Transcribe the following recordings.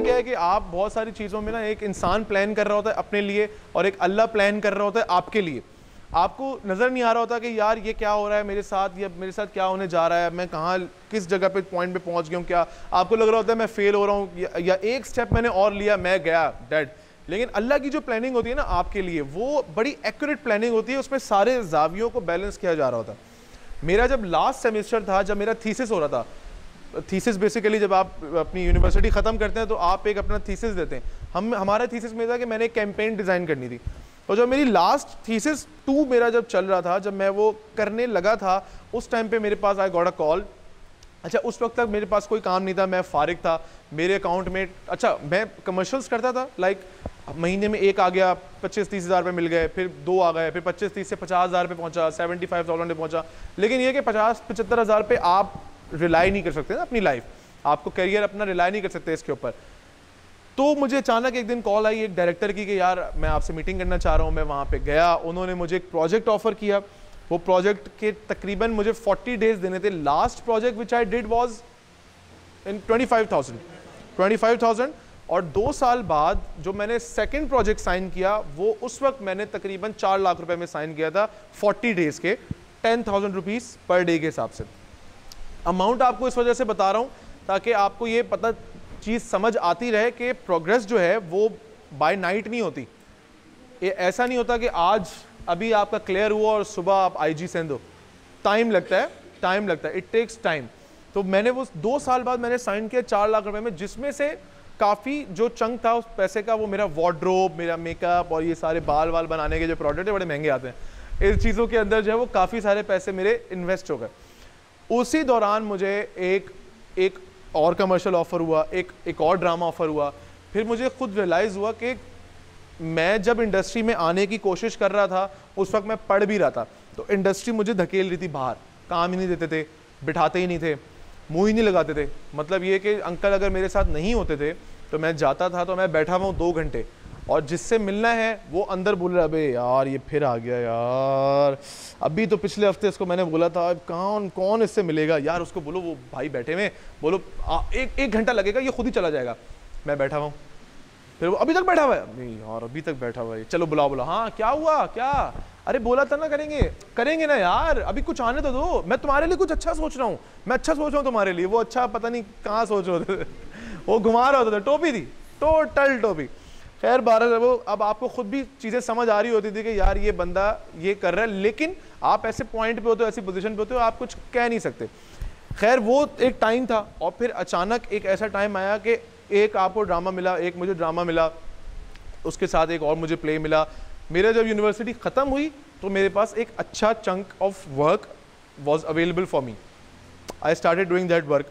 क्या है कि आप बहुत सारी चीज़ों में ना, एक इंसान प्लान कर रहा होता है अपने लिए और एक अल्लाह प्लान कर रहा होता है आपके लिए। आपको नज़र नहीं आ रहा होता कि यार ये क्या हो रहा है मेरे साथ, या मेरे साथ क्या होने जा रहा है, मैं कहाँ किस जगह पे पॉइंट पे पहुँच गया हूँ, क्या आपको लग रहा होता है मैं फेल हो रहा हूँ, या एक स्टेप मैंने और लिया मैं गया डेड। लेकिन अल्लाह की जो प्लानिंग होती है ना आपके लिए, वो बड़ी एक्यूरेट प्लानिंग होती है, उसमें सारे जावियों को बैलेंस किया जा रहा होता है। मेरा जब लास्ट सेमेस्टर था, जब मेरा थीसिस हो रहा था, थीसिस बेसिकली जब आप अपनी यूनिवर्सिटी ख़त्म करते हैं तो आप एक अपना थीसिस देते हैं। हमारा थीसिस में था कि मैंने एक कैंपेन डिज़ाइन करनी थी। और जब मेरी लास्ट थीसिस 2 मेरा जब चल रहा था, जब मैं वो करने लगा था, उस टाइम पे मेरे पास आई गॉट अ कॉल। अच्छा, उस वक्त तक मेरे पास कोई काम नहीं था, मैं फारिग था। मेरे अकाउंट में, अच्छा मैं कमर्शियल्स करता था, लाइक महीने में एक आ गया, 25-30 हज़ार रुपये मिल गए, फिर 2 आ गए, फिर 25-30 से 50 हज़ार पे पहुंचा, 75,000 पे पहुंचा। लेकिन ये कि 50-75 हज़ार पे आप रिलाई नहीं कर सकते ना अपनी लाइफ, आपको करियर अपना रिलाई नहीं कर सकते इसके ऊपर। तो मुझे अचानक एक दिन कॉल आई एक डायरेक्टर की कि यार मैं आपसे मीटिंग करना चाह रहा हूँ। मैं वहाँ पे गया, उन्होंने मुझे एक प्रोजेक्ट ऑफर किया। वो प्रोजेक्ट के तकरीबन मुझे 40 डेज देने थे। Last project which I did was in 25,000 और 2 साल बाद जो मैंने सेकंड प्रोजेक्ट साइन किया, वो उस वक्त मैंने तकरीबन 4 लाख रुपए में साइन किया था 40 डेज के, 10,000 रुपीज़ पर डे के हिसाब से। अमाउंट आपको इस वजह से बता रहा हूँ ताकि आपको ये पता चीज़ समझ आती रहे कि प्रोग्रेस जो है वो बाय नाइट नहीं होती। ऐसा नहीं होता कि आज अभी आपका क्लियर हुआ और सुबह आप आईजी सेंड दो। टाइम लगता है, इट टेक्स टाइम। तो मैंने वो 2 साल बाद मैंने साइन किया 4 लाख रुपए में, जिसमें से काफ़ी जो चंक था उस पैसे का वो मेरा वार्डरोब, मेरा मेकअप और ये सारे बाल वाल बनाने के जो प्रोडक्ट है बड़े महंगे आते हैं, इस चीज़ों के अंदर जो है वो काफ़ी सारे पैसे मेरे इन्वेस्ट हो गए। उसी दौरान मुझे एक और कमर्शियल ऑफर हुआ, एक और ड्रामा ऑफर हुआ। फिर मुझे खुद रियलाइज़ हुआ कि मैं जब इंडस्ट्री में आने की कोशिश कर रहा था उस वक्त मैं पढ़ भी रहा था, तो इंडस्ट्री मुझे धकेल रही थी बाहर, काम ही नहीं देते थे, बिठाते ही नहीं थे, मुँह ही नहीं लगाते थे। मतलब ये कि अंकल अगर मेरे साथ नहीं होते थे तो मैं जाता था तो मैं बैठा हुआ हूँ 2 घंटे, और जिससे मिलना है वो अंदर बोल रहा, अबे यार ये फिर आ गया यार, अभी तो पिछले हफ्ते इसको मैंने बोला था, अब कौन इससे मिलेगा यार, उसको बोलो वो भाई बैठे हुए, बोलो एक घंटा लगेगा, ये खुद ही चला जाएगा। मैं बैठा हुआ हूँ, फिर वो अभी तक बैठा हुआ है, नहीं यार अभी तक बैठा हुआ है, चलो बुलाओ, हाँ क्या हुआ, क्या, अरे बोला था ना करेंगे ना यार, अभी कुछ आने तो दो, मैं तुम्हारे लिए कुछ अच्छा सोच रहा हूँ, मैं अच्छा सोच रहा हूँ तुम्हारे लिए। वो अच्छा पता नहीं कहाँ सोच रहे थे, वो घुमा रहा होता था, टोपी थी, टोटल टोपी। खैर 12 वो, अब आपको खुद भी चीज़ें समझ आ रही होती थी कि यार ये बंदा ये कर रहा है, लेकिन आप ऐसे पॉइंट पे होते हो, ऐसी पोजीशन पे होते हो, आप कुछ कह नहीं सकते। खैर वो एक टाइम था, और फिर अचानक एक ऐसा टाइम आया कि एक आपको ड्रामा मिला, एक मुझे ड्रामा मिला, उसके साथ एक और मुझे प्ले मिला। मेरा जब यूनिवर्सिटी ख़त्म हुई तो मेरे पास एक अच्छा chunk of work was available for me. I started doing that work.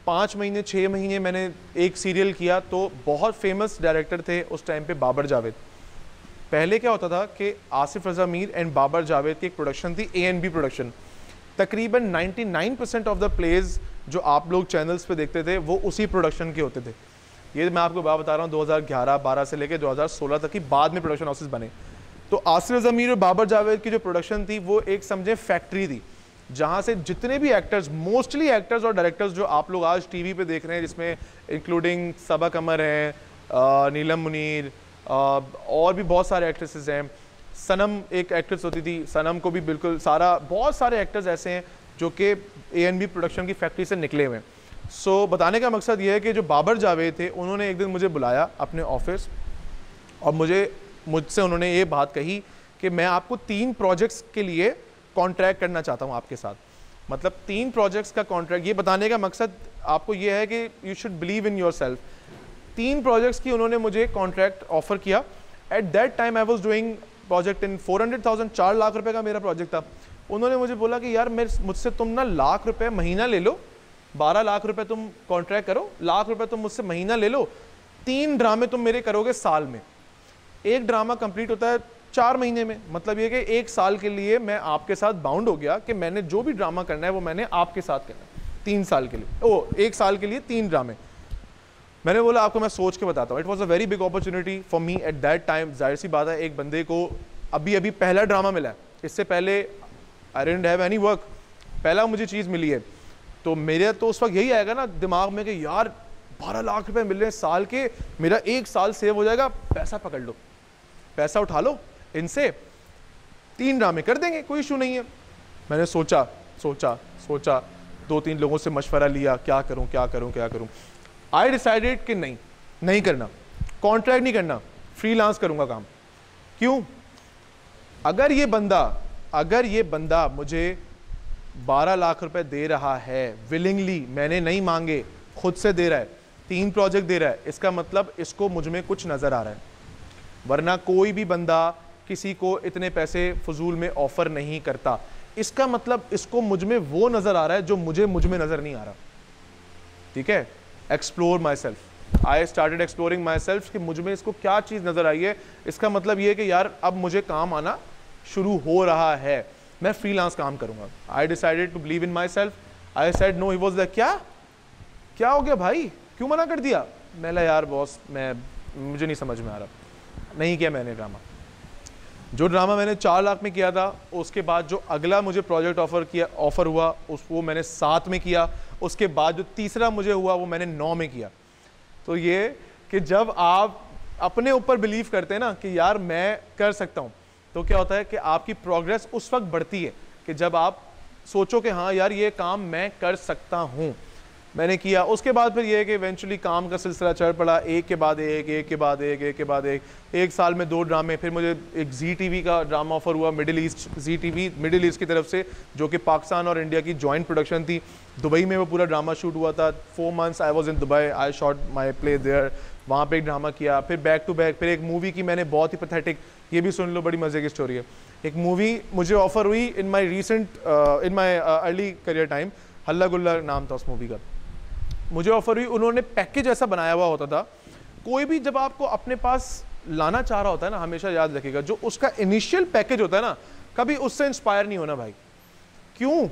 5 महीने 6 महीने मैंने एक सीरियल किया। तो बहुत फेमस डायरेक्टर थे उस टाइम पे, बाबर जावेद। पहले क्या होता था कि आसिफ रज़ा मीर एंड बाबर जावेद की एक प्रोडक्शन थी, A&B प्रोडक्शन। तकरीबन 99% ऑफ द प्लेज जो आप लोग चैनल्स पे देखते थे वो उसी प्रोडक्शन के होते थे। ये मैं आपको बात बता रहा हूँ 2011-12 से लेकर 2016 तक की, बाद में प्रोडक्शन हाउसेस बने। तो आसिफ रज़ा मीर और बाबर जावेद की जो प्रोडक्शन थी वो एक समझे फैक्ट्री थी, जहाँ से जितने भी एक्टर्स, मोस्टली एक्टर्स और डायरेक्टर्स जो आप लोग आज टीवी पे देख रहे हैं, जिसमें इंक्लूडिंग सबा कमर हैं, नीलम मुनीर, और भी बहुत सारे एक्ट्रेसेस हैं, सनम एक एक्ट्रेस होती थी, सनम को भी बिल्कुल सारा, बहुत सारे एक्टर्स ऐसे हैं जो कि A&B प्रोडक्शन की फैक्ट्री से निकले हुए हैं। सो बताने का मकसद ये है कि जो बाबर जावेद थे उन्होंने एक दिन मुझे बुलाया अपने ऑफिस, और मुझसे उन्होंने ये बात कही कि मैं आपको 3 प्रोजेक्ट्स के लिए कॉन्ट्रैक्ट करना चाहता हूँ आपके साथ। मतलब 3 प्रोजेक्ट्स का कॉन्ट्रैक्ट। ये बताने का मकसद आपको ये है कि you should believe in your self. 3 projects की उन्होंने मुझे कॉन्ट्रैक्ट ऑफर किया। At that time I was doing project in 400,000, 4 lakh रुपए का मेरा प्रोजेक्ट था। उन्होंने मुझे बोला कि यार मुझसे तुम ना लाख रुपए महीना ले लो, 12 लाख रुपए तुम कॉन्ट्रैक्ट करो, लाख रुपए तुम मुझसे महीना ले लो, 3 ड्रामे तुम मेरे करोगे साल में। एक ड्रामा कंप्लीट होता है 4 महीने में। मतलब ये कि 1 साल के लिए मैं आपके साथ बाउंड हो गया कि मैंने जो भी ड्रामा करना है वो मैंने आपके साथ करना है 3 साल के लिए, 1 साल के लिए 3 ड्रामे। मैंने बोला आपको मैं सोच के बताता हूँ। It was a very big opportunity for me at that time. जाहिर सी बात है, एक बंदे को अभी पहला ड्रामा मिला है, इससे पहले I didn't have any work, पहला मुझे चीज़ मिली है। तो मेरे तो उस वक्त यही आएगा ना दिमाग में कि यार 12 लाख रुपए मिल रहे हैं साल के, मेरा 1 साल सेव हो जाएगा, पैसा पकड़ लो, पैसा उठा लो, इनसे 3 ड्रामे कर देंगे, कोई इशू नहीं है। मैंने सोचा सोचा सोचा 2-3 लोगों से मशवरा लिया, क्या करूं क्या करूं क्या करूं। आई डिसाइडेड कि नहीं करना, कॉन्ट्रैक्ट नहीं करना, फ्रीलांस करूंगा काम। क्यों? अगर ये बंदा मुझे 12 लाख रुपए दे रहा है विलिंगली, मैंने नहीं मांगे, खुद से दे रहा है, 3 प्रोजेक्ट दे रहा है, इसका मतलब इसको मुझ में कुछ नजर आ रहा है। वरना कोई भी बंदा किसी को इतने पैसे फजूल में ऑफर नहीं करता, इसका मतलब इसको मुझ में वो नजर आ रहा है जो मुझ में नजर नहीं आ रहा। ठीक है, explore my self, I started exploring my self कि मुझ में इसको क्या चीज नजर आई है। इसका मतलब ये है कि यार अब मुझे काम आना शुरू हो रहा है, मैं फ्रीलांस काम करूंगा। I decided to believe in my self, I said no. He was like क्या हो गया भाई, क्यों मना कर दिया? मैं यार बॉस मुझे नहीं समझ में आ रहा। नहीं किया मैंने ड्रामा। जो ड्रामा मैंने 4 लाख में किया था, उसके बाद जो अगला मुझे प्रोजेक्ट ऑफर हुआ वो मैंने 7 में किया। उसके बाद जो तीसरा मुझे हुआ वो मैंने 9 में किया। तो ये कि जब आप अपने ऊपर बिलीव करते हैं ना कि यार मैं कर सकता हूँ, तो क्या होता है कि आपकी प्रोग्रेस उस वक्त बढ़ती है कि जब आप सोचो कि हाँ यार ये काम मैं कर सकता हूँ। मैंने किया। उसके बाद फिर ये है कि इवेंचुअली काम का सिलसिला चढ़ पड़ा, एक के बाद एक, एक साल में 2 ड्रामे। फिर मुझे एक ZTV का ड्रामा ऑफर हुआ, middle east, ZTV middle east की तरफ से, जो कि पाकिस्तान और इंडिया की जॉइंट प्रोडक्शन थी। दुबई में वो पूरा ड्रामा शूट हुआ था। 4 months I was in Dubai, I shot my play there, वहाँ पे एक ड्रामा किया। फिर बैक टू बैक फिर एक मूवी की मैंने, बहुत ही पैथेटिक, ये भी सुन लो, बड़ी मज़े की स्टोरी है। एक मूवी मुझे ऑफर हुई इन माई अर्ली करियर टाइम, हल्ला गुल्ला नाम था उस मूवी का। मुझे ऑफर हुई, उन्होंने पैकेज ऐसा बनाया हुआ होता था। कोई भी जब आपको अपने पास लाना चाह रहा होता है ना, हमेशा याद रखिएगा, जो उसका इनिशियल पैकेज होता है ना, कभी उससे इंस्पायर नहीं होना भाई। क्यों?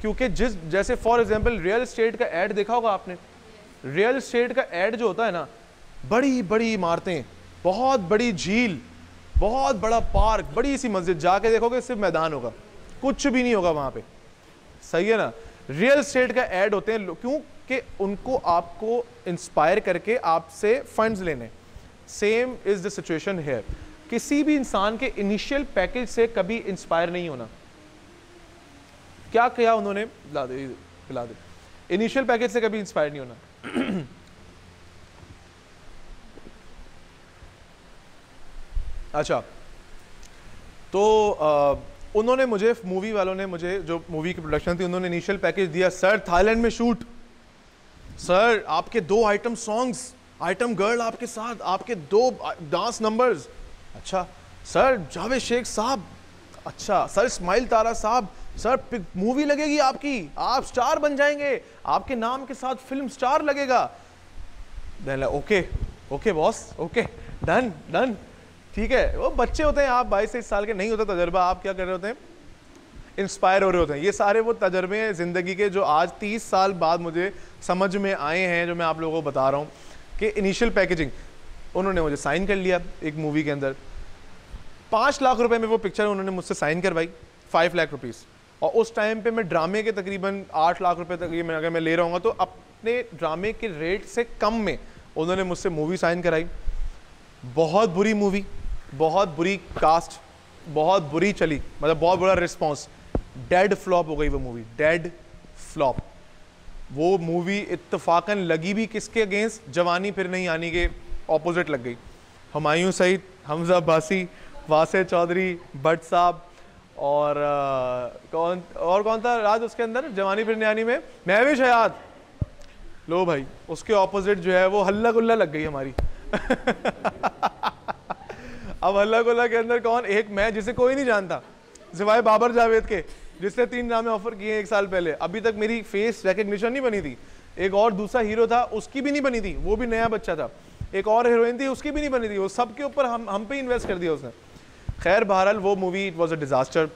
क्योंकि जैसे फॉर एग्जांपल रियल एस्टेट का ऐड देखा होगा आपने। रियल एस्टेट का ऐड जो होता है ना, बड़ी बड़ी इमारतें, बहुत बड़ी झील, बहुत बड़ा पार्क, बड़ी सी मस्जिद, जाके देखोगे सिर्फ मैदान होगा, कुछ भी नहीं होगा वहां पे। सही है ना? रियल एस्टेट का ऐड होते हैं, क्यों? कि उनको आपको इंस्पायर करके आपसे फंड्स लेने। Same is the situation here. किसी भी इंसान के इनिशियल पैकेज से कभी इंस्पायर नहीं होना। क्या किया उन्होंने? पिला दे। इनिशियल पैकेज से कभी इंस्पायर नहीं होना। अच्छा, तो उन्होंने मुझे, मूवी वालों ने मुझे, जो मूवी की प्रोडक्शन थी, उन्होंने इनिशियल पैकेज दिया। सर थाईलैंड में शूट, सर आपके 2 आइटम सॉन्ग्स, आइटम गर्ल आपके साथ, आपके 2 डांस नंबर्स। अच्छा सर जावेद शेख साहब, अच्छा सर इस्माइल तारा साहब, सर मूवी लगेगी आपकी, आप स्टार बन जाएंगे, आपके नाम के साथ फिल्म स्टार लगेगा। Okay okay boss, okay done done, ठीक है। वो बच्चे होते हैं, आप 22-23 साल के, नहीं होता तजर्बा, आप क्या कर रहे होते हैं? इंस्पायर हो रहे होते हैं। ये सारे वो तजर्बे हैं ज़िंदगी के जो आज 30 साल बाद मुझे समझ में आए हैं, जो मैं आप लोगों को बता रहा हूँ कि इनिशियल पैकेजिंग। उन्होंने मुझे साइन कर लिया एक मूवी के अंदर, 5 लाख रुपए में वो पिक्चर उन्होंने मुझसे साइन करवाई, 5 लाख रुपीज़। और उस टाइम पे मैं ड्रामे के तकरीबन 8 लाख रुपए तक अगर मैं ले रहा हूँ, तो अपने ड्रामे के रेट से कम में उन्होंने मुझसे मूवी साइन कराई। बहुत बुरी मूवी, बहुत बुरी कास्ट, बहुत बुरी चली, मतलब बहुत बड़ा रिस्पॉन्स। डेड फ्लॉप हो गई वो मूवी, डेड फ्लॉप। वो मूवी इत्तफाकन लगी भी किसके अगेंस्ट? जवानी फिर नहीं आनी के ऑपोजिट लग गई। हुमायूं सईद, हमजा अब्बासी, वासे चौधरी, भट्ट साहब, और कौन था राज उसके अंदर जवानी फिर नहीं आनी में? महविश हयात। लो भाई, उसके ऑपोजिट जो है वो हल्ला गुल्ला लग गई हमारी। अब हल्ला गुल्ला के अंदर कौन? एक मैं, जिसे कोई नहीं जानता सिवाय बाबर जावेद के, जिसने 3 ड्रामे ऑफर किए 1 साल पहले। अभी तक मेरी फेस रिकग्निशन नहीं बनी थी। एक और दूसरा हीरो था, उसकी भी नहीं बनी थी, वो भी नया बच्चा था। एक और हीरोइन थी, उसकी भी नहीं बनी थी। वो सब के ऊपर हम पे इन्वेस्ट कर दिया उसने। खैर बहरहाल वो movie, it was a disaster.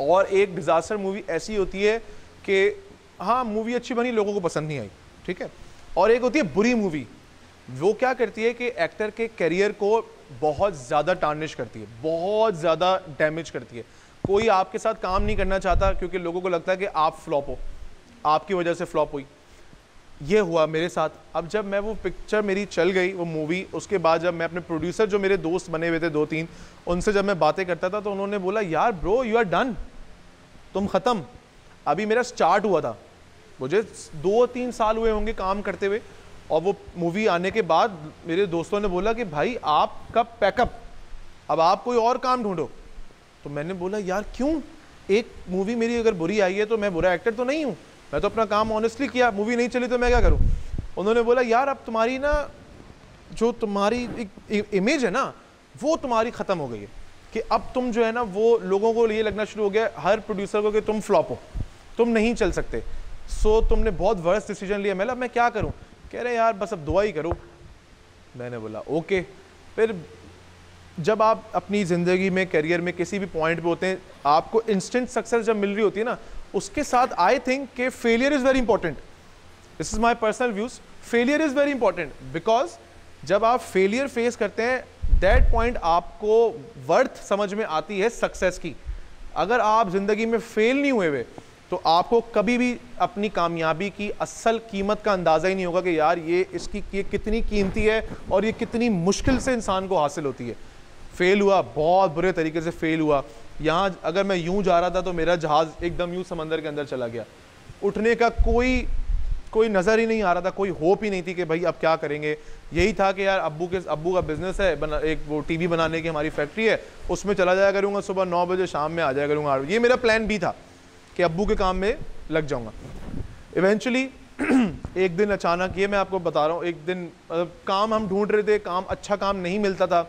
और एक डिजास्टर मूवी ऐसी होती है कि हाँ मूवी अच्छी बनी, लोगों को पसंद नहीं आई, ठीक है। और एक होती है बुरी मूवी, वो क्या करती है कि एक्टर के करियर को बहुत ज़्यादा टार्निश करती है, बहुत ज़्यादा डैमेज करती है। कोई आपके साथ काम नहीं करना चाहता क्योंकि लोगों को लगता है कि आप फ्लॉप हो, आपकी वजह से फ्लॉप हुई। ये हुआ मेरे साथ। अब जब मैं वो पिक्चर मेरी चल गई, वो मूवी, उसके बाद जब मैं अपने प्रोड्यूसर जो मेरे दोस्त बने हुए थे 2-3, उनसे जब मैं बातें करता था तो उन्होंने बोला यार ब्रो यू आर डन, तुम ख़त्म। अभी मेरा स्टार्ट हुआ था, मुझे 2-3 साल हुए होंगे काम करते हुए, और वो मूवी आने के बाद मेरे दोस्तों ने बोला कि भाई आपका पैकअप, अब आप कोई और काम ढूंढो। तो मैंने बोला यार क्यों, एक मूवी मेरी अगर बुरी आई है तो मैं बुरा एक्टर तो नहीं हूँ, मैं तो अपना काम ऑनेस्टली किया, मूवी नहीं चली तो मैं क्या करूँ। उन्होंने बोला यार अब तुम्हारी ना जो तुम्हारी एक इमेज है ना वो तुम्हारी ख़त्म हो गई है, कि अब तुम जो है ना वो लोगों को ये लगना शुरू हो गया हर प्रोड्यूसर को कि तुम फ्लॉप हो, तुम नहीं चल सकते, सो तुमने बहुत वर्स्ट डिसीजन लिया। मैं क्या करूं, कह रहे यार बस अब दुआ ही करो। मैंने बोला ओके। फिर जब आप अपनी ज़िंदगी में करियर में किसी भी पॉइंट पे होते हैं, आपको इंस्टेंट सक्सेस जब मिल रही होती है ना, उसके साथ आई थिंक कि failure is very important. This is my personal views, failure is very important, because जब आप फेलियर फेस करते हैं दैट पॉइंट आपको वर्थ समझ में आती है सक्सेस की। अगर आप ज़िंदगी में फेल नहीं हुए हुए तो आपको कभी भी अपनी कामयाबी की असल कीमत का अंदाज़ा ही नहीं होगा कि यार ये कितनी कीमती है और ये कितनी मुश्किल से इंसान को हासिल होती है। फेल हुआ, बहुत बुरे तरीके से फेल हुआ। यहाँ अगर मैं यूं जा रहा था तो मेरा जहाज़ एकदम यूं समंदर के अंदर चला गया, उठने का कोई नज़र ही नहीं आ रहा था, कोई होप ही नहीं थी कि भाई अब क्या करेंगे। यही था कि यार अब्बू का बिज़नेस है, एक वो टीवी बनाने की हमारी फैक्ट्री है, उसमें चला जाया करूँगा, सुबह 9 बजे शाम में आ जाया करूँगा। ये मेरा प्लान भी था कि अब्बू के काम में लग जाऊँगा। इवेंचुअली एक दिन अचानक, ये मैं आपको बता रहा हूँ, एक दिन काम हम ढूंढ रहे थे, काम अच्छा काम नहीं मिलता था,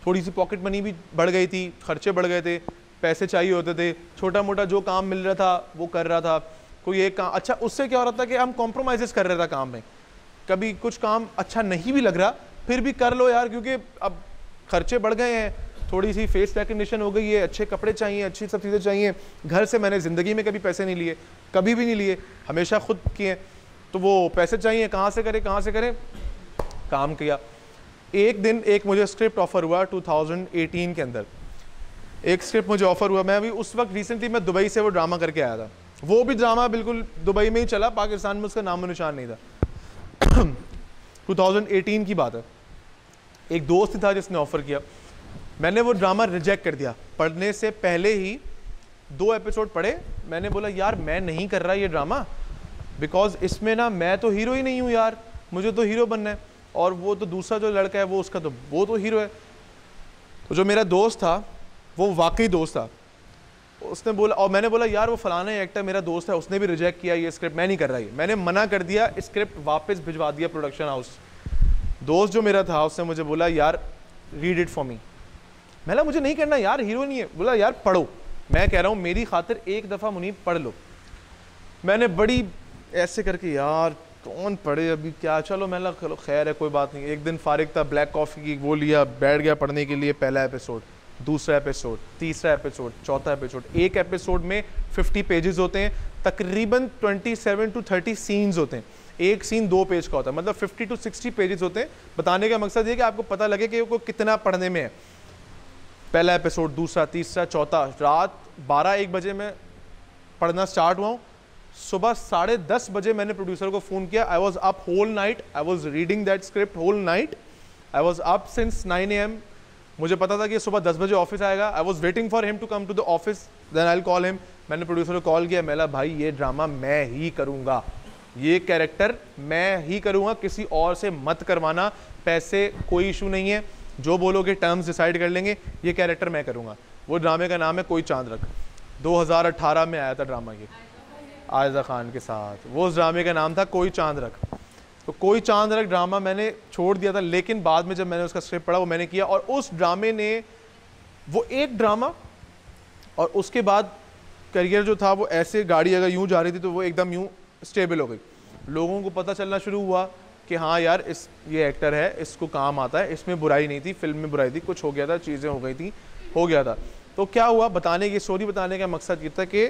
थोड़ी सी पॉकेट मनी भी बढ़ गई थी, खर्चे बढ़ गए थे, पैसे चाहिए होते थे, छोटा मोटा जो काम मिल रहा था वो कर रहा था। कोई एक काम अच्छा, उससे क्या हो रहा था कि हम कॉम्प्रोमाइज़ कर रहे थे काम में, कभी कुछ काम अच्छा नहीं भी लग रहा फिर भी कर लो यार, क्योंकि अब खर्चे बढ़ गए हैं, थोड़ी सी फेस रिकग्निशन हो गई है, अच्छे कपड़े चाहिए, अच्छी सब चीज़ें चाहिए। घर से मैंने ज़िंदगी में कभी पैसे नहीं लिए, कभी भी नहीं लिए, हमेशा खुद किए, तो वो पैसे चाहिए, कहाँ से करें, काम किया। एक दिन एक मुझे स्क्रिप्ट ऑफर हुआ 2018 के अंदर, एक स्क्रिप्ट मुझे ऑफर हुआ। मैं अभी उस वक्त रिसेंटली मैं दुबई से वो ड्रामा करके आया था, वो भी ड्रामा बिल्कुल दुबई में ही चला, पाकिस्तान में उसका नामो निशान नहीं था। 2018 की बात है। एक दोस्त था जिसने ऑफर किया, मैंने वो ड्रामा रिजेक्ट कर दिया, पढ़ने से पहले ही 2 एपिसोड पढ़े। मैंने बोला यार मैं नहीं कर रहा ये ड्रामा, बिकॉज इसमें ना मैं तो हीरो ही नहीं हूँ यार, मुझे तो हीरो बनना है, और वो तो दूसरा जो लड़का है वो तो हीरो है। तो जो मेरा दोस्त था वो वाकई दोस्त था, उसने बोला, और मैंने बोला यार वो फलाना एक्टर मेरा दोस्त है, उसने भी रिजेक्ट किया ये स्क्रिप्ट, मैं नहीं कर रहा ये, मैंने मना कर दिया, स्क्रिप्ट वापस भिजवा दिया प्रोडक्शन हाउस। दोस्त जो मेरा था उसने मुझे बोला यार रीड इट फॉर मी। मैंने मुझे नहीं करना यार, हीरो नहीं है। बोला यार पढ़ो, मैं कह रहा हूँ मेरी खातिर एक दफ़ा मुनीब पढ़ लो। मैंने बड़ी ऐसे करके यार कौन पढ़े अभी क्या, चलो मैंने चलो खैर है कोई बात नहीं। एक दिन फारिग था, ब्लैक कॉफ़ी की वो लिया, बैठ गया पढ़ने के लिए। पहला एपिसोड, दूसरा एपिसोड, तीसरा एपिसोड, चौथा एपिसोड। एक एपिसोड में 50 पेजेस होते हैं, तकरीबन 27 to 30 सीन्स होते हैं, एक सीन 2 पेज का होता है, मतलब 50 to 60 पेजेस होते हैं। बताने का मकसद ये कि आपको पता लगे कि वो कितना पढ़ने में है। पहला एपिसोड, दूसरा, तीसरा, चौथा। रात 12-1 बजे में पढ़ना स्टार्ट हुआ हूँ। सुबह 10:30 बजे मैंने प्रोड्यूसर को फ़ोन किया। I was up whole night, I was reading that script whole night, I was up since 9 AM। मुझे पता था कि सुबह 10 बजे ऑफिस आएगा। I was waiting for him to come to the office, then I will call him. मैंने producer को call किया, मैंने भाई ये ड्रामा मैं ही करूँगा, ये कैरेक्टर मैं ही करूँगा, किसी और से मत करवाना, पैसे कोई इशू नहीं है, जो बोलोगे टर्म्स डिसाइड कर लेंगे, ये कैरेक्टर मैं करूँगा। वो ड्रामे का नाम है कोई चांद रख। 2018 में आया था ड्रामा, ये आयज़ा खान के साथ। वो उस ड्रामे का नाम था कोई चांद रख। तो कोई चांद रख ड्रामा मैंने छोड़ दिया था, लेकिन बाद में जब मैंने उसका स्क्रिप्ट पढ़ा वो मैंने किया, और उस ड्रामे ने, वो एक ड्रामा और उसके बाद करियर जो था वो ऐसे, गाड़ी अगर यूँ जा रही थी तो वो एकदम यूँ स्टेबल हो गई। लोगों को पता चलना शुरू हुआ कि हाँ यार ये एक्टर है, इसको काम आता है, इसमें बुराई नहीं थी, फिल्म में बुराई थी, कुछ हो गया था, चीज़ें हो गई थी, हो गया था। तो क्या हुआ, बताने की स्टोरी बताने का मकसद ये था कि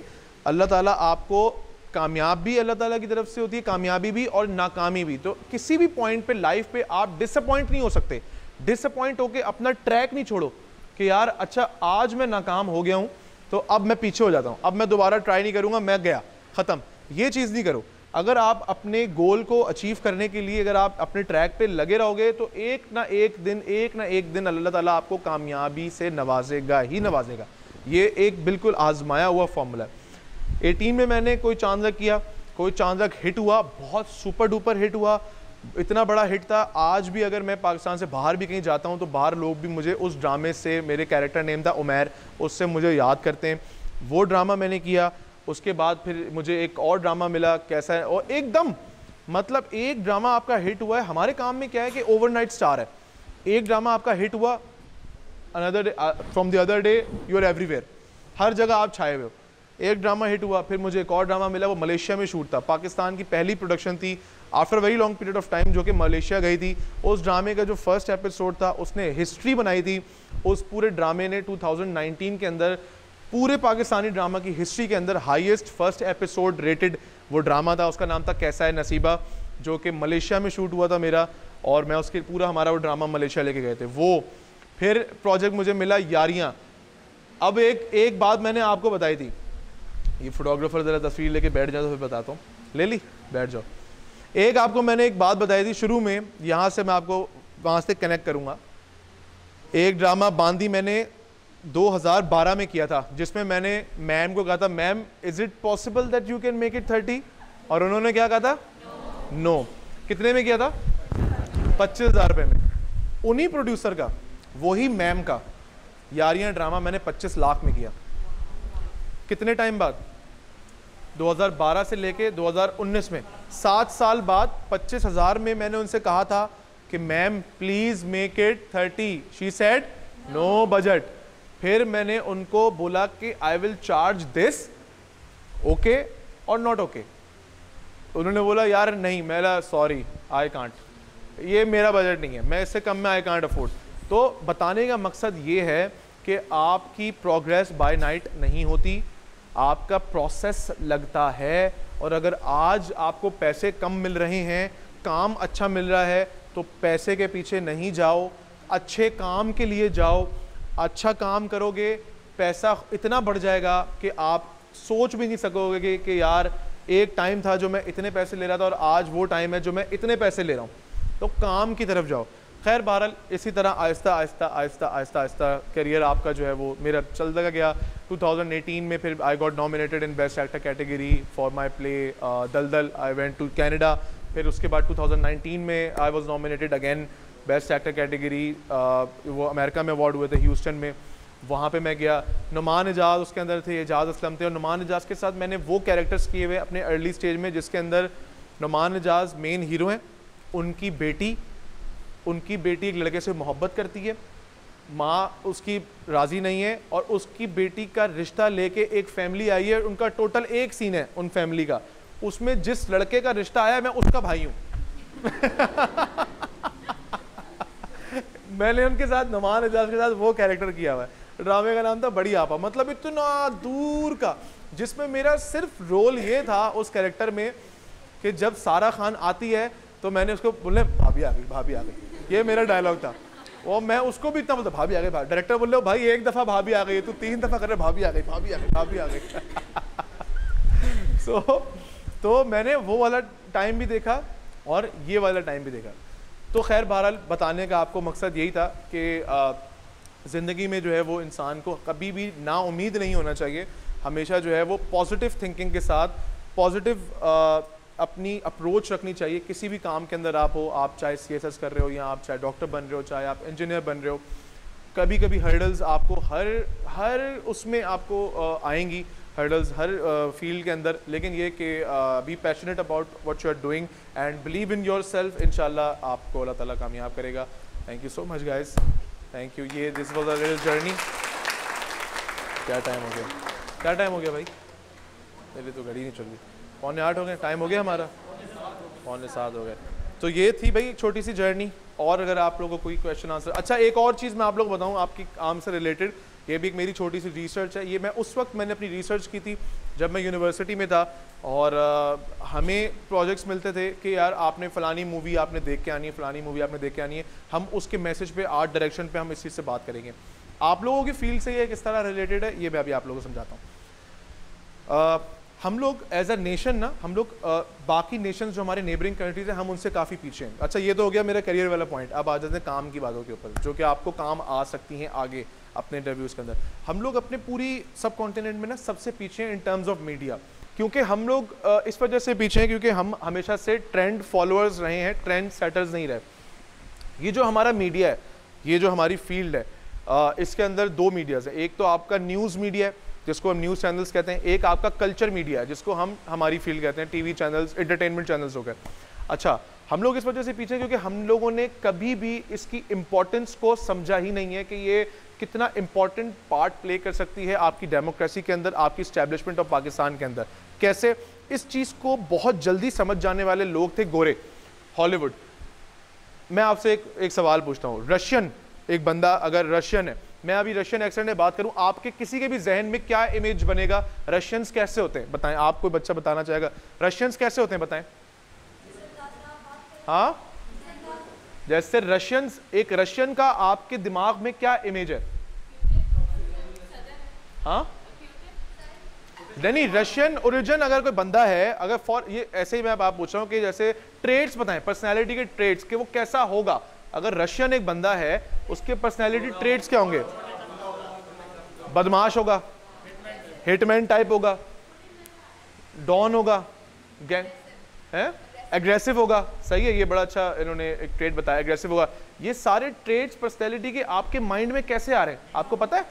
अल्लाह ताला आपको कामयाब भी अल्लाह ताला की तरफ से होती है, कामयाबी भी और नाकामी भी। तो किसी भी पॉइंट पे लाइफ पे आप डिसअपॉइंट नहीं हो सकते। डिसअपॉइंट होके अपना ट्रैक नहीं छोड़ो कि यार अच्छा आज मैं नाकाम हो गया हूँ तो अब मैं पीछे हो जाता हूँ, अब मैं दोबारा ट्राई नहीं करूँगा, मैं गया ख़त्म, ये चीज़ नहीं करो। अगर आप अपने गोल को अचीव करने के लिए अगर आप अपने ट्रैक पे लगे रहोगे तो एक ना एक दिन अल्लाह ताला आपको कामयाबी से नवाजेगा ही नवाजेगा। ये एक बिल्कुल आजमाया हुआ फॉर्मूला है। 18 में मैंने कोई चांद किया, कोई चांद हिट हुआ, बहुत सुपर डुपर हिट हुआ, इतना बड़ा हिट था। आज भी अगर मैं पाकिस्तान से बाहर भी कहीं जाता हूँ तो बाहर लोग भी मुझे उस ड्रामे से, मेरे कैरेक्टर नेम था उमैर, उससे मुझे याद करते हैं। वो ड्रामा मैंने किया। उसके बाद फिर मुझे एक और ड्रामा मिला कैसा है, और एकदम मतलब एक ड्रामा आपका हिट हुआ है। हमारे काम में क्या है कि ओवरनाइट स्टार है। एक ड्रामा आपका हिट हुआ, another day from the other day you are everywhere, हर जगह आप छाए हुए हो। एक ड्रामा हिट हुआ, फिर मुझे एक और ड्रामा मिला, वो मलेशिया में शूट था, पाकिस्तान की पहली प्रोडक्शन थी after very long period of time, जो कि मलेशिया गई थी। उस ड्रामे का जो फर्स्ट एपिसोड था उसने हिस्ट्री बनाई थी। उस पूरे ड्रामे ने 2019 के अंदर पूरे पाकिस्तानी ड्रामा की हिस्ट्री के अंदर हाईएस्ट फर्स्ट एपिसोड रेटेड वो ड्रामा था। उसका नाम था कैसा है नसीबा, जो कि मलेशिया में शूट हुआ था मेरा, और मैं उसके पूरा हमारा वो ड्रामा मलेशिया लेके गए थे। वो फिर प्रोजेक्ट मुझे मिला यारियाँ। अब एक बात मैंने आपको बताई थी, ये फोटोग्राफर ज़रा तस्वीर लेके बैठ जाए तो फिर बताता हूँ, ले ली बैठ जाओ। एक आपको मैंने एक बात बताई थी शुरू में, यहाँ से मैं आपको वहाँ से कनेक्ट करूँगा। एक ड्रामा बांदी मैंने 2012 में किया था, जिसमें मैंने मैम को कहा था, ma'am is it possible that you can make it 30, और उन्होंने क्या कहा था, नो। कितने में किया था? 25,000 रुपये में। उन्हीं प्रोड्यूसर का, वही मैम का यारियां ड्रामा मैंने 25 लाख में किया। कितने टाइम बाद? 2012 से लेके 2019 में, 7 साल बाद 25,000 में मैंने उनसे कहा था कि ma'am please make it 30। She said no budget. फिर मैंने उनको बोला कि I will charge this, okay और नॉट ओके। उन्होंने बोला यार नहीं, मैं सॉरी आई कांट, ये मेरा बजट नहीं है, मैं इससे कम में आई कांट अफोर्ड। तो बताने का मकसद ये है कि आपकी प्रोग्रेस बाय नाइट नहीं होती, आपका प्रोसेस लगता है। और अगर आज आपको पैसे कम मिल रहे हैं, काम अच्छा मिल रहा है, तो पैसे के पीछे नहीं जाओ, अच्छे काम के लिए जाओ। अच्छा काम करोगे, पैसा इतना बढ़ जाएगा कि आप सोच भी नहीं सकोगे कि यार एक टाइम था जो मैं इतने पैसे ले रहा था और आज वो टाइम है जो मैं इतने पैसे ले रहा हूँ। तो काम की तरफ जाओ। खैर बहरहाल इसी तरह आहिस्ता आहिस्ता आहिस्ता आहिस्ता आहिस्ता करियर आपका जो है वो मेरा चलता गया। 2018 में फिर I got nominated in best actor category for my play Daldal. I went to Canada. फिर उसके बाद 2019 में I was nominated again best actor category. वो अमेरिका में अवार्ड हुए थे ह्यूस्टन में, वहाँ पे मैं गया। नुमान एजाज उसके अंदर थे, एजाज असलम थे, और नुमान एजाज के साथ मैंने वो कैरेक्टर्स किए हुए अपने अर्ली स्टेज में जिसके अंदर नुमान एजाज मेन हीरो हैं। उनकी बेटी एक लड़के से मोहब्बत करती है, माँ उसकी राज़ी नहीं है, और उसकी बेटी का रिश्ता लेके एक फैमिली आई है। उनका टोटल एक सीन है उन फैमिली का, उसमें जिस लड़के का रिश्ता आया मैं उसका भाई हूँ। मैंने उनके साथ, नुमान एजाज के साथ वो कैरेक्टर किया हुआ है। ड्रामे का नाम था बड़ी आपा। मतलब इतना दूर का, जिसमें मेरा सिर्फ रोल ये था उस कैरेक्टर में कि जब सारा खान आती है तो मैंने उसको बोले भाभी आ गई, भाभी आ गई, ये मेरा डायलॉग था। और मैं उसको भी इतना बोलता भाभी आ गई। डायरेक्टर बोल रहे भाई एक दफ़ा भाभी आ गई, तू 3 दफ़ा कर रहे भाभी आ गई, भाभी आ गई, भाभी आ गई। तो मैंने वो वाला टाइम भी देखा और ये वाला टाइम भी देखा। तो खैर बहरहाल बताने का आपको मकसद यही था कि ज़िंदगी में जो है वो इंसान को कभी भी ना उम्मीद नहीं होना चाहिए। हमेशा जो है वो पॉजिटिव थिंकिंग के साथ पॉजिटिव अपनी अप्रोच रखनी चाहिए। किसी भी काम के अंदर आप हो, आप चाहे CSS कर रहे हो या आप चाहे डॉक्टर बन रहे हो, चाहे आप इंजीनियर बन रहे हो, कभी कभी हर्डल्स आपको हर उसमें आपको आएंगी, हर्डल्स हर फील्ड के अंदर। लेकिन ये कि be passionate about what you are doing and believe in yourself. इंशाल्लाह आपको अल्लाह ताला कामयाब करेगा। Thank you so much guys, thank you. ये this was a real journey. क्या टाइम हो गया, क्या टाइम हो गया भाई? मेरी तो घड़ी नहीं चल रही। 7:45 हो गए, टाइम हो गया हमारा, 6:45 हो गए। तो ये थी भाई छोटी सी जर्नी। और अगर आप लोगों को कोई क्वेश्चन आंसर, अच्छा एक और चीज़ मैं आप लोग बताऊं आपकी काम से रिलेटेड, ये भी एक मेरी छोटी सी रिसर्च है। ये मैं उस वक्त मैंने अपनी रिसर्च की थी जब मैं यूनिवर्सिटी में था, और हमें प्रोजेक्ट्स मिलते थे कि यार आपने फ़लानी मूवी आपने देख के आनी है, फ़लानी मूवी आपने देख के आनी है। हम उसके मैसेज पे, आर्ट डायरेक्शन पे हम इस चीज़ से बात करेंगे। आप लोगों की फील्ड से ये किस तरह रिलेटेड है ये मैं अभी आप लोगों को समझाता हूँ। हम लोग एज अ नेशन ना, हम लोग बाकी नेशंस जो हमारे नेबरिंग कंट्रीज हैं, हम उनसे काफ़ी पीछे हैं। अच्छा, ये तो हो गया मेरा करियर वाला पॉइंट। अब आ जाते हैं काम की बातों के ऊपर, जो कि आपको काम आ सकती हैं आगे अपने इंटरव्यूज़ के अंदर। हम लोग अपने पूरी सब कॉन्टिनेंट में ना सबसे पीछे हैं इन टर्म्स ऑफ मीडिया। क्योंकि हम लोग इस वजह से पीछे हैं क्योंकि हम हमेशा से ट्रेंड फॉलोअर्स रहे हैं, ट्रेंड सेटर्स नहीं रहे। ये जो हमारा मीडिया है, ये जो हमारी फील्ड है, इसके अंदर दो मीडियाज़ है। एक तो आपका न्यूज़ मीडिया है जिसको हम न्यूज़ चैनल्स कहते हैं, एक आपका कल्चर मीडिया है जिसको हम हमारी फील्ड कहते हैं, टीवी चैनल्स, एंटरटेनमेंट चैनल्स हो गए। अच्छा, हम लोग इस वजह से पीछे क्योंकि हम लोगों ने कभी भी इसकी इम्पोर्टेंस को समझा ही नहीं है कि ये कितना इम्पोर्टेंट पार्ट प्ले कर सकती है आपकी डेमोक्रेसी के अंदर, आपकी इस्टेब्लिशमेंट ऑफ पाकिस्तान के अंदर। कैसे? इस चीज़ को बहुत जल्दी समझ जाने वाले लोग थे गोरे, हॉलीवुड। मैं आपसे एक सवाल पूछता हूँ, रशियन एक बंदा अगर रशियन है, मैं अभी रशियन एक्सेंट में बात करूं, आपके किसी के भी जहन में क्या इमेज बनेगा? रशियंस कैसे होते हैं बताएं, आप कोई बच्चा बताना चाहेगा रशियंस कैसे होते हैं बताएं? हाँ, जैसे रशियंस, एक रशियन का आपके दिमाग में क्या इमेज है? हाँ, नहीं, रशियन ओरिजिन अगर कोई बंदा है, अगर फॉर ये ऐसे ही मैं आप पूछ रहा हूँ कि जैसे ट्रेड्स बताएं, पर्सनैलिटी के ट्रेड्स कि वो कैसा होगा। अगर रशियन एक बंदा है, उसके पर्सनैलिटी ट्रेड्स क्या होंगे? बदमाश होगा, हिटमैन टाइप होगा, डॉन होगा, गैंग है, एग्रेसिव होगा। सही है, ये बड़ा अच्छा इन्होंने एक ट्रेड बताया, एग्रेसिव होगा। ये सारे ट्रेड्स पर्सनैलिटी के आपके माइंड में कैसे आ रहे हैं आपको पता है?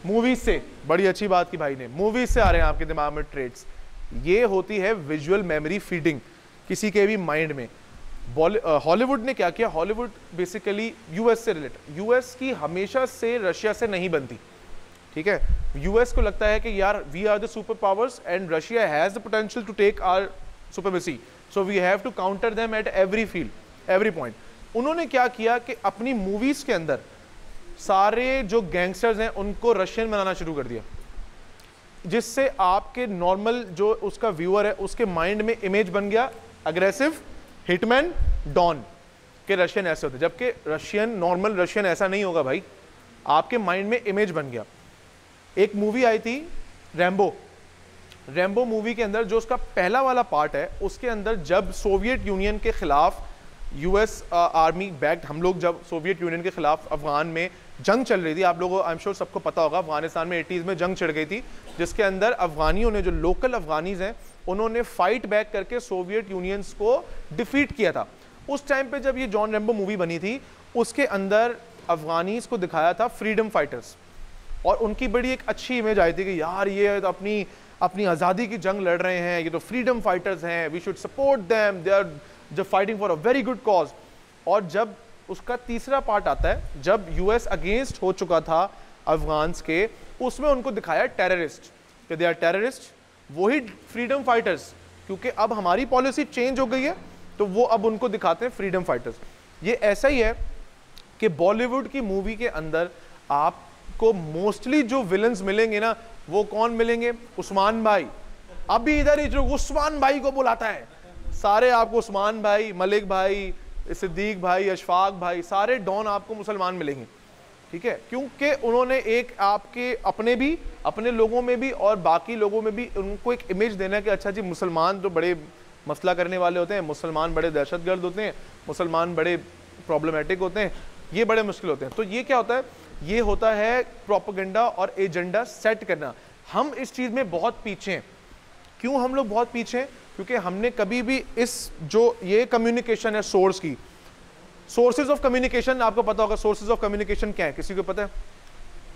मूवीज से। बड़ी अच्छी बात की भाई ने, मूवीज से आ रहे हैं आपके दिमाग में ट्रेड्स। ये होती है विजुअल मेमोरी फीडिंग किसी के भी माइंड में। हॉलीवुड ने क्या किया? हॉलीवुड बेसिकली यूएस से रिलेटेड, यूएस की हमेशा से रशिया से नहीं बनती, ठीक है। यूएस को लगता है कि यार we are the super powers and Russia has the potential to take our supremacy, so we have to counter them at every field, every point. उन्होंने क्या किया कि अपनी मूवीज के अंदर सारे जो गैंगस्टर्स हैं उनको रशियन बनाना शुरू कर दिया, जिससे आपके नॉर्मल जो उसका व्यूअर है उसके माइंड में इमेज बन गया अग्रेसिव, हिटमैन, डॉन के रशियन ऐसे होते, जबकि रशियन, नॉर्मल रशियन ऐसा नहीं होगा भाई। आपके माइंड में इमेज बन गया। एक मूवी आई थी रैम्बो, रैम्बो मूवी के अंदर जो उसका पहला वाला पार्ट है, उसके अंदर जब सोवियत यूनियन के खिलाफ यूएस आर्मी बैक्ड, हम लोग जब सोवियत यूनियन के खिलाफ अफगान में जंग चल रही थी, आप लोगों आई एम श्योर सबको पता होगा, अफगानिस्तान में 80s में जंग छिड़ गई थी, जिसके अंदर अफगानियों ने, जो लोकल अफगानीज हैं, उन्होंने फाइट बैक करके सोवियत यूनियंस को डिफीट किया था। उस टाइम पे जब ये जॉन रैम्बो मूवी बनी थी, उसके अंदर अफगानीज को दिखाया था फ्रीडम फाइटर्स, और उनकी बड़ी एक अच्छी इमेज आई थी कि यार ये तो अपनी आज़ादी की जंग लड़ रहे हैं, ये तो फ्रीडम फाइटर्स हैं, we should support them, they are जब fighting for a very good cause. और जब उसका तीसरा पार्ट आता है, जब यूएस अगेंस्ट हो चुका था अफगान्स के, उसमें उनको दिखाया टेररिस्ट, कि दे आर टेररिस्ट, वही फ्रीडम फाइटर्स, क्योंकि अब हमारी पॉलिसी चेंज हो गई है तो वो अब उनको दिखाते हैं फ्रीडम फाइटर्स। ये ऐसा ही है कि बॉलीवुड की मूवी के अंदर आपको मोस्टली जो विलन्स मिलेंगे ना, वो कौन मिलेंगे? उस्मान भाई। अभी इधर ही जो उस्मान भाई को बुलाता है, सारे आपको उस्मान भाई, मलिक भाई, सिद्दीक भाई, अशफाक भाई, सारे डॉन आपको मुसलमान मिलेंगे, ठीक है, क्योंकि उन्होंने एक आपके अपने लोगों में भी और बाकी लोगों में भी उनको एक इमेज देना कि अच्छा जी मुसलमान तो बड़े मसला करने वाले होते हैं, मुसलमान बड़े दहशतगर्द होते हैं, मुसलमान बड़े प्रॉब्लमेटिक होते हैं, ये बड़े मुश्किल होते हैं। तो ये क्या होता है? ये होता है प्रोपेगेंडा और एजेंडा सेट करना। हम इस चीज़ में बहुत पीछे हैं। क्यों हम लोग बहुत पीछे हैं? क्योंकि हमने कभी भी इस जो ये कम्युनिकेशन है सोर्स की, सोर्सेज ऑफ कम्युनिकेशन आपको पता होगा, सोर्सेज ऑफ कम्युनिकेशन क्या है किसी को पता है?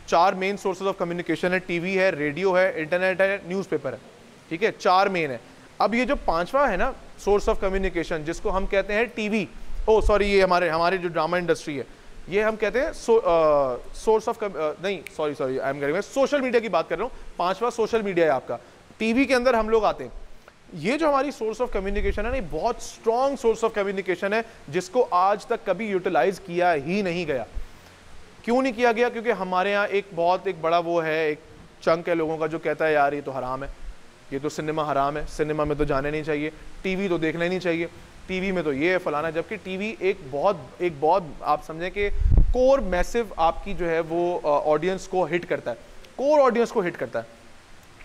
4 मेन सोर्सेज ऑफ कम्युनिकेशन है, टीवी है, रेडियो है, इंटरनेट है, न्यूज़पेपर है, ठीक है, 4 मेन है। अब ये जो 5वां है ना सोर्स ऑफ कम्युनिकेशन, जिसको हम कहते हैं टीवी, ओ सॉरी, ये हमारे जो ड्रामा इंडस्ट्री है, ये हम कहते हैं सोर्स ऑफ नहीं सॉरी आई एम करेंगे, सोशल मीडिया की बात कर रहा हूँ। 5वां सोशल मीडिया है आपका, टीवी के अंदर हम लोग आते हैं। ये जो हमारी सोर्स ऑफ कम्युनिकेशन है ना, बहुत स्ट्रॉन्ग सोर्स ऑफ कम्युनिकेशन है, जिसको आज तक कभी यूटिलाइज किया ही नहीं गया। क्यों नहीं किया गया? क्योंकि हमारे यहाँ एक बड़ा वो है, एक चंक है लोगों का जो कहता है यार ये तो हराम है, ये तो सिनेमा हराम है, सिनेमा में तो जाने नहीं चाहिए, टीवी तो देखना ही नहीं चाहिए, टीवी में तो ये है फलाना। जबकि टीवी एक बहुत आप समझें कि कोर मैसिव आपकी जो है वो ऑडियंस को हिट करता है, कोर ऑडियंस को हिट करता है।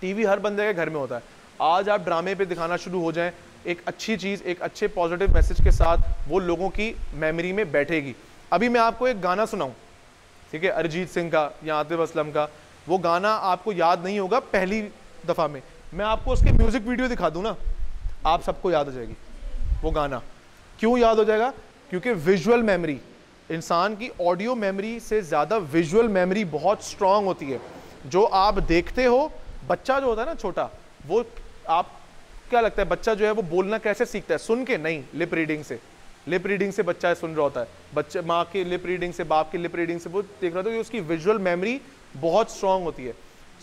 टीवी हर बंदे के घर में होता है। आज आप ड्रामे पे दिखाना शुरू हो जाएं, एक अच्छी चीज़, एक अच्छे पॉजिटिव मैसेज के साथ, वो लोगों की मेमोरी में बैठेगी। अभी मैं आपको एक गाना सुनाऊं, ठीक है, अरिजीत सिंह का या आतिफ असलम का, वो गाना आपको याद नहीं होगा पहली दफ़ा में, मैं आपको उसके म्यूज़िक वीडियो दिखा दूं ना, आप सबको याद हो जाएगी वो गाना। क्यों याद हो जाएगा? क्योंकि विजुअल मेमोरी, इंसान की ऑडियो मेमोरी से ज़्यादा विजुअल मेमोरी बहुत स्ट्रांग होती है। जो आप देखते हो, बच्चा जो होता है ना छोटा, वो आप क्या लगता है बच्चा जो है वो बोलना कैसे सीखता है? सुन के नहीं, लिप रीडिंग से। लिप रीडिंग से बच्चा सुन रहा होता है, बच्चे माँ की लिप रीडिंग से, बाप की लिप रीडिंग से वो देख रहा होता है कि उसकी विजुअल मेमोरी बहुत स्ट्रांग होती है।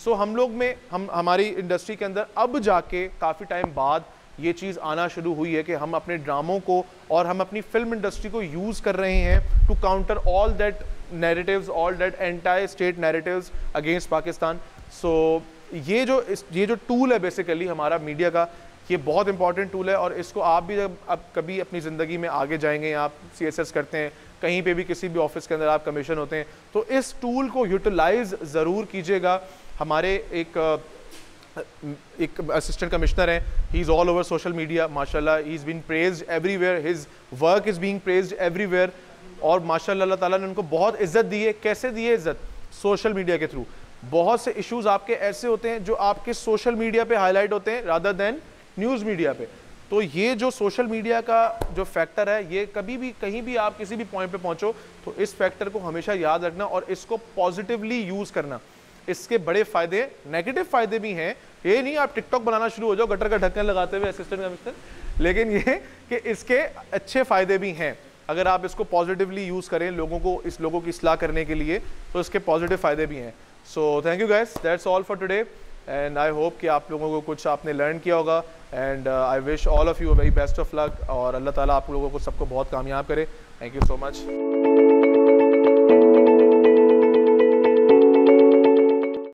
सो हम लोग में, हमारी इंडस्ट्री के अंदर अब जाके काफ़ी टाइम बाद ये चीज़ आना शुरू हुई है कि हम अपने ड्रामों को और हम अपनी फिल्म इंडस्ट्री को यूज़ कर रहे हैं to counter all that narratives, all that entire state narratives against Pakistan. So ये जो टूल है बेसिकली हमारा मीडिया का, ये बहुत इंपॉर्टेंट टूल है। और इसको आप भी जब अब कभी अपनी ज़िंदगी में आगे जाएंगे, आप CSS करते हैं, कहीं पे भी किसी भी ऑफिस के अंदर आप कमीशन होते हैं, तो इस टूल को यूटिलाइज ज़रूर कीजिएगा। हमारे एक असिस्टेंट कमिश्नर हैं, he is all over social media, माशाल्लाह, he is been praised everywhere, his work is being praised everywhere. और माशाल्लाह अल्लाह ताला ने उनको बहुत इज्जत दी है। कैसे दी है इज्जत? सोशल मीडिया के थ्रू। बहुत से इश्यूज आपके ऐसे होते हैं जो आपके सोशल मीडिया पे हाईलाइट होते हैं रादर देन न्यूज़ मीडिया पे। तो ये जो सोशल मीडिया का जो फैक्टर है, ये कभी भी कहीं भी आप किसी भी पॉइंट पे पहुंचो तो इस फैक्टर को हमेशा याद रखना और इसको पॉजिटिवली यूज़ करना। इसके बड़े फ़ायदे, नेगेटिव फ़ायदे भी हैं। ये नहीं आप टिकटॉक बनाना शुरू हो जाओ गटर का ढक्कन लगाते हुए असिस्टेंट कमिश्नर, लेकिन ये कि इसके अच्छे फ़ायदे भी हैं। अगर आप इसको पॉजिटिवली यूज़ करें लोगों की इस्लाह करने के लिए, तो इसके पॉजिटिव फ़ायदे भी हैं। So thank you guys, that's all for today and I hope कि आप लोगों को कुछ आपने लर्न किया होगा। And I wish all of you very best of luck और अल्लाह ताला आप लोगों को सबको बहुत कामयाब करे। Thank you so much.